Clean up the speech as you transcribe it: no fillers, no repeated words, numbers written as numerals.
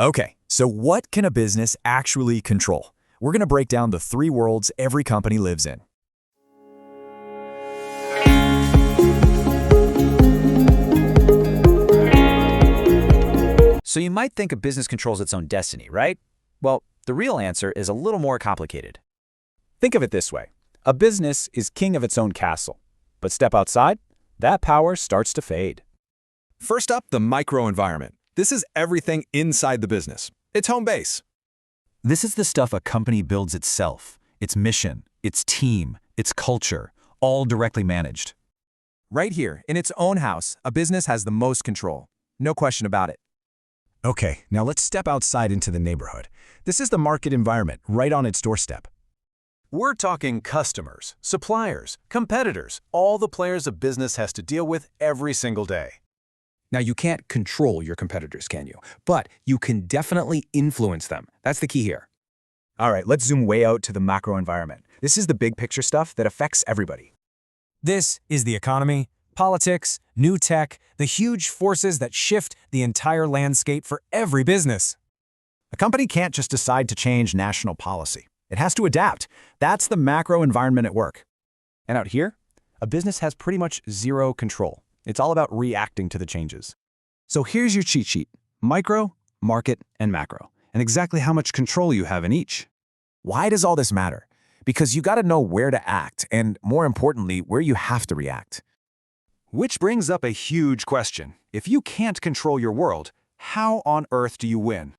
Okay, so what can a business actually control? We're going to break down the three worlds every company lives in. So you might think a business controls its own destiny, right? Well, the real answer is a little more complicated. Think of it this way. A business is king of its own castle. But step outside, that power starts to fade. First up, the microenvironment. This is everything inside the business. It's home base. This is the stuff a company builds itself, its mission, its team, its culture, all directly managed. Right here, in its own house, a business has the most control. No question about it. Okay, now let's step outside into the neighborhood. This is the market environment, right on its doorstep. We're talking customers, suppliers, competitors, all the players a business has to deal with every single day. Now, you can't control your competitors, can you? But you can definitely influence them. That's the key here. All right, let's zoom way out to the macro environment. This is the big picture stuff that affects everybody. This is the economy, politics, new tech, the huge forces that shift the entire landscape for every business. A company can't just decide to change national policy. It has to adapt. That's the macro environment at work. And out here, a business has pretty much zero control. It's all about reacting to the changes. So here's your cheat sheet: micro, market, and macro, and exactly how much control you have in each. Why does all this matter? Because you got to know where to act, and more importantly, where you have to react. Which brings up a huge question. If you can't control your world, how on earth do you win?